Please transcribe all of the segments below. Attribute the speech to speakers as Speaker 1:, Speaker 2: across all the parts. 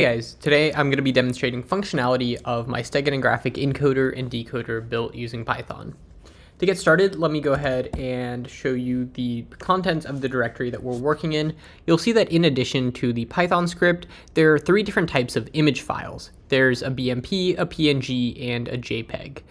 Speaker 1: Hey guys, today I'm going to be demonstrating functionality of my Steganographic encoder and decoder built using Python. To get started, let me go ahead and show you the contents of the directory that we're working in. You'll see that in addition to the Python script, there are three different types of image files. There's a BMP, a PNG, and a JPEG.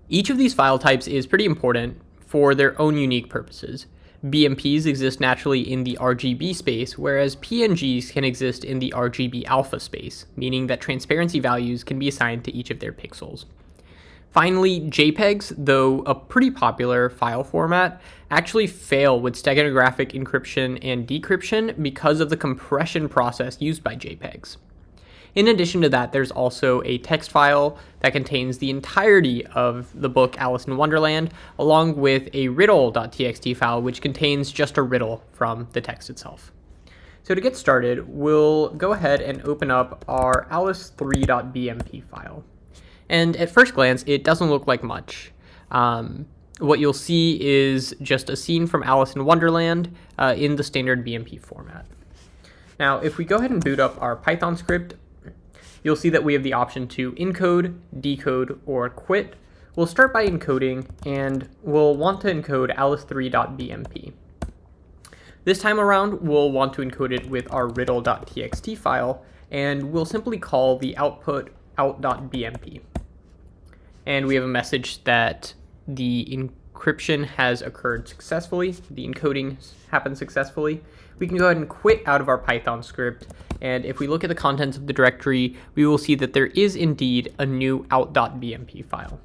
Speaker 1: Each of these file types is pretty important for their own unique purposes. BMPs exist naturally in the RGB space, whereas PNGs can exist in the RGB alpha space, meaning that transparency values can be assigned to each of their pixels. Finally, JPEGs, though a pretty popular file format, actually fail with steganographic encryption and decryption because of the compression process used by JPEGs. In addition to that, there's also a text file that contains the entirety of the book Alice in Wonderland, along with a riddle.txt file which contains just a riddle from the text itself. So to get started, we'll go ahead and open up our alice3.bmp file. And at first glance, it doesn't look like much. What you'll see is just a scene from Alice in Wonderland in the standard BMP format. Now, if we go ahead and boot up our Python script, you'll see that we have the option to encode, decode, or quit. We'll start by encoding, and we'll want to encode alice3.bmp. This time around, we'll want to encode it with our riddle.txt file, and we'll simply call the output out.bmp. And we have a message that the encryption has occurred successfully, the encoding happened successfully. We can go ahead and quit out of our Python script, and if we look at the contents of the directory, we will see that there is indeed a new out.bmp file.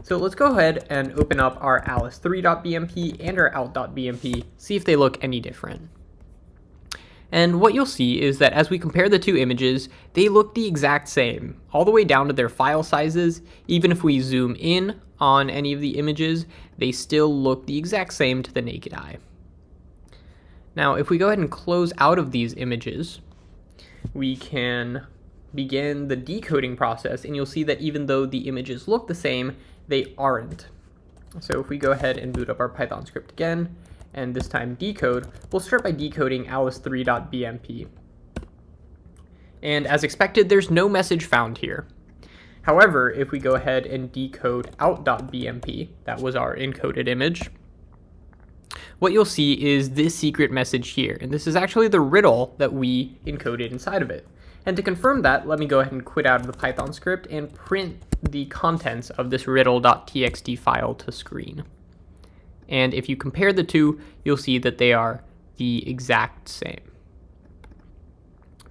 Speaker 1: So let's go ahead and open up our alice3.bmp and our out.bmp, see if they look any different. And what you'll see is that as we compare the two images, they look the exact same, all the way down to their file sizes. Even if we zoom in on any of the images, they still look the exact same to the naked eye. Now, if we go ahead and close out of these images, we can begin the decoding process, and you'll see that even though the images look the same, they aren't. So if we go ahead and boot up our Python script again, and this time decode, we'll start by decoding alice3.bmp. And as expected, there's no message found here. However, if we go ahead and decode out.bmp, that was our encoded image, what you'll see is this secret message here, and this is actually the riddle that we encoded inside of it. And to confirm that, let me go ahead and quit out of the Python script and print the contents of this riddle.txt file to screen. And if you compare the two, you'll see that they are the exact same.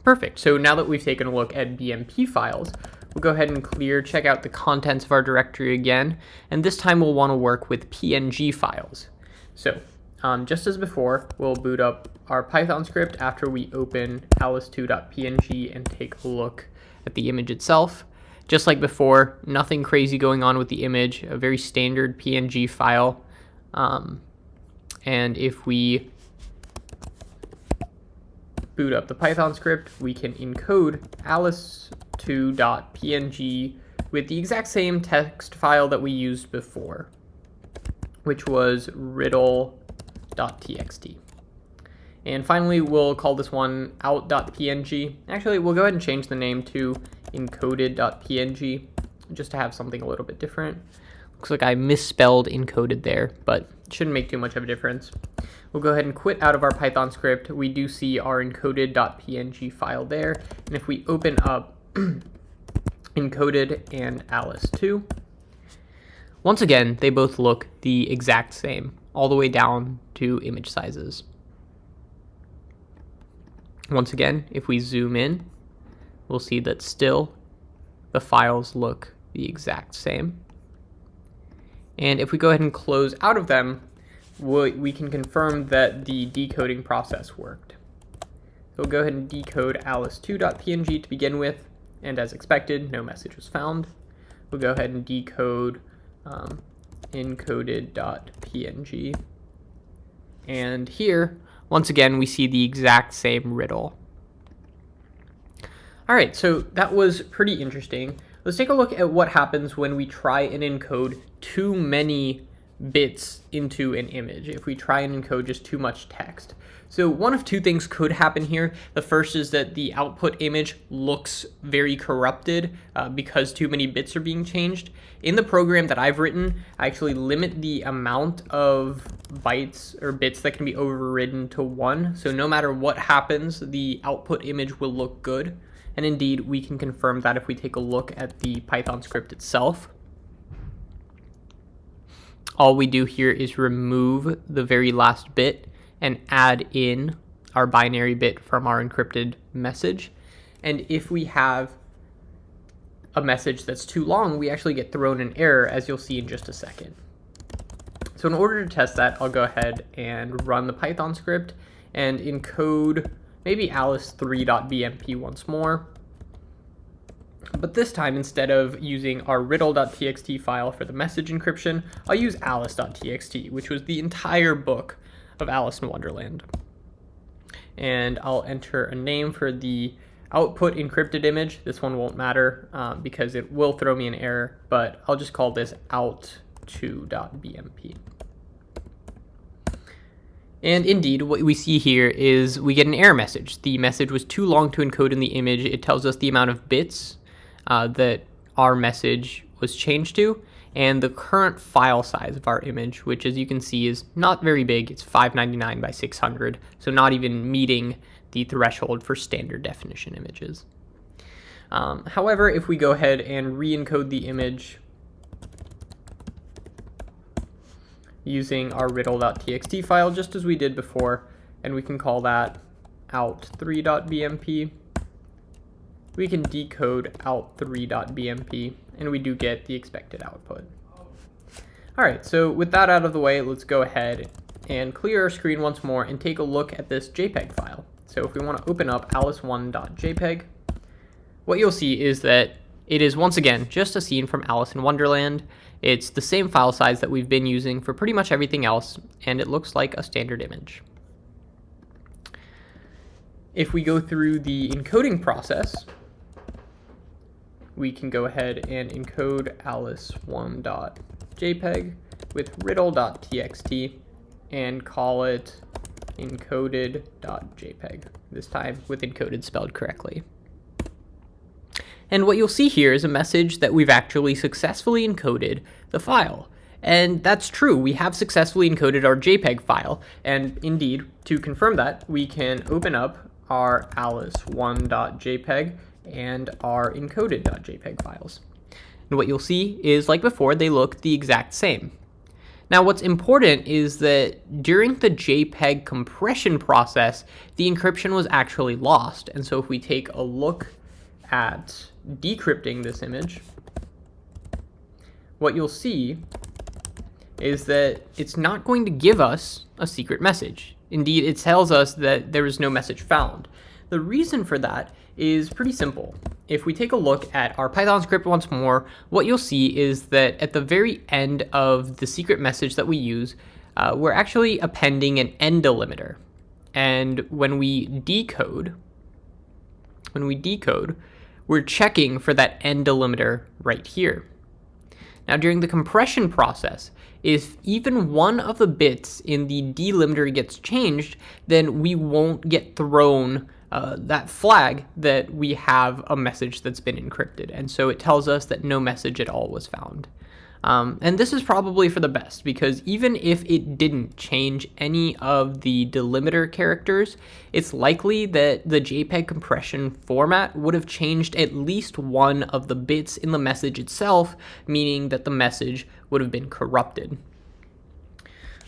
Speaker 1: Perfect. So now that we've taken a look at BMP files, we'll go ahead and check out the contents of our directory again, and this time we'll want to work with PNG files. So just as before, we'll boot up our Python script after we open alice2.png and take a look at the image itself. Just like before, nothing crazy going on with the image, a very standard PNG file. And if we boot up the Python script, we can encode alice2.png with the exact same text file that we used before, which was riddle.txt. And finally, we'll call this one out.png. Actually, we'll go ahead and change the name to encoded.png just to have something a little bit different. Looks like I misspelled encoded there, but it shouldn't make too much of a difference. We'll go ahead and quit out of our Python script. We do see our encoded.png file there. And if we open up encoded and alice2, once again, they both look the exact same, all the way down to image sizes. Once again, if we zoom in, we'll see that still the files look the exact same. And if we go ahead and close out of them, we can confirm that the decoding process worked. So we'll go ahead and decode alice2.png to begin with, and as expected, no message was found. We'll go ahead and decode encoded.png. And here, once again, we see the exact same riddle. All right, so that was pretty interesting. Let's take a look at what happens when we try and encode too many bits into an image if we try and encode just too much text. So one of two things could happen here. The first is that the output image looks very corrupted because too many bits are being changed. In the program that I've written, I actually limit the amount of bytes or bits that can be overridden to 1. So no matter what happens, the output image will look good. And indeed, we can confirm that if we take a look at the Python script itself. All we do here is remove the very last bit and add in our binary bit from our encrypted message. And if we have a message that's too long, we actually get thrown an error, as you'll see in just a second. So in order to test that, I'll go ahead and run the Python script and encode maybe alice3.bmp once more. But this time, instead of using our riddle.txt file for the message encryption, I'll use alice.txt, which was the entire book of Alice in Wonderland. And I'll enter a name for the output encrypted image. This one won't matter because it will throw me an error, but I'll just call this out2.bmp. And indeed, what we see here is we get an error message. The message was too long to encode in the image. It tells us the amount of bits that our message was changed to, and the current file size of our image, which as you can see is not very big. It's 599 by 600, so not even meeting the threshold for standard definition images. However, if we go ahead and re-encode the image using our riddle.txt file, just as we did before, and we can call that out3.bmp, we can decode out3.bmp, and we do get the expected output. All right, so with that out of the way, let's go ahead and clear our screen once more and take a look at this JPEG file. So if we want to open up alice1.jpg, what you'll see is that it is once again just a scene from Alice in Wonderland. It's the same file size that we've been using for pretty much everything else, and it looks like a standard image. If we go through the encoding process, we can go ahead and encode alice1.jpg with riddle.txt and call it encoded.jpg, this time with encoded spelled correctly. And what you'll see here is a message that we've actually successfully encoded the file. And that's true, we have successfully encoded our JPEG file, and indeed, to confirm that, we can open up our alice1.jpg and our encoded.jpg files. And what you'll see is, like before, they look the exact same. Now, what's important is that during the JPEG compression process, the encryption was actually lost. And so if we take a look at decrypting this image, what you'll see is that it's not going to give us a secret message. Indeed, it tells us that there is no message found. The reason for that is pretty simple. If we take a look at our Python script once more, what you'll see is that at the very end of the secret message that we use, we're actually appending an end delimiter. And when we decode, we're checking for that end delimiter right here. Now, during the compression process, if even one of the bits in the delimiter gets changed, then we won't get thrown that flag that we have a message that's been encrypted. And so it tells us that no message at all was found. And this is probably for the best, because even if it didn't change any of the delimiter characters, it's likely that the JPEG compression format would have changed at least one of the bits in the message itself, meaning that the message would have been corrupted.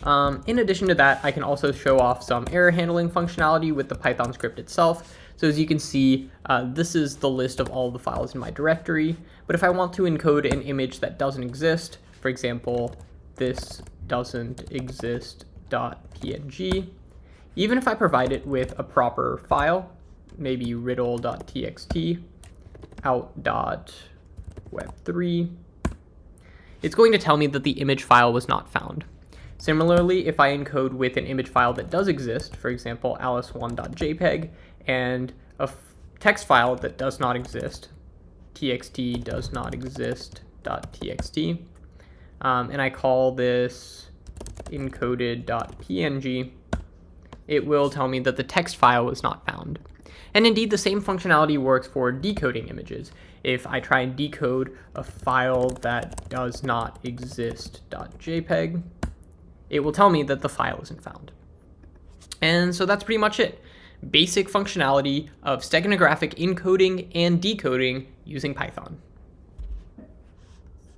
Speaker 1: In addition to that, I can also show off some error handling functionality with the Python script itself. So as you can see, this is the list of all the files in my directory. But if I want to encode an image that doesn't exist, for example, this doesn't exist.png, even if I provide it with a proper file, maybe riddle.txt, out.web3, it's going to tell me that the image file was not found. Similarly, if I encode with an image file that does exist, for example, alice1.jpg, and a text file that does not exist, txt does not exist.txt, and I call this encoded.png, it will tell me that the text file is not found. And indeed, the same functionality works for decoding images. If I try and decode a file that does not exist .jpg, it will tell me that the file isn't found. And so that's pretty much it. Basic functionality of steganographic encoding and decoding using Python.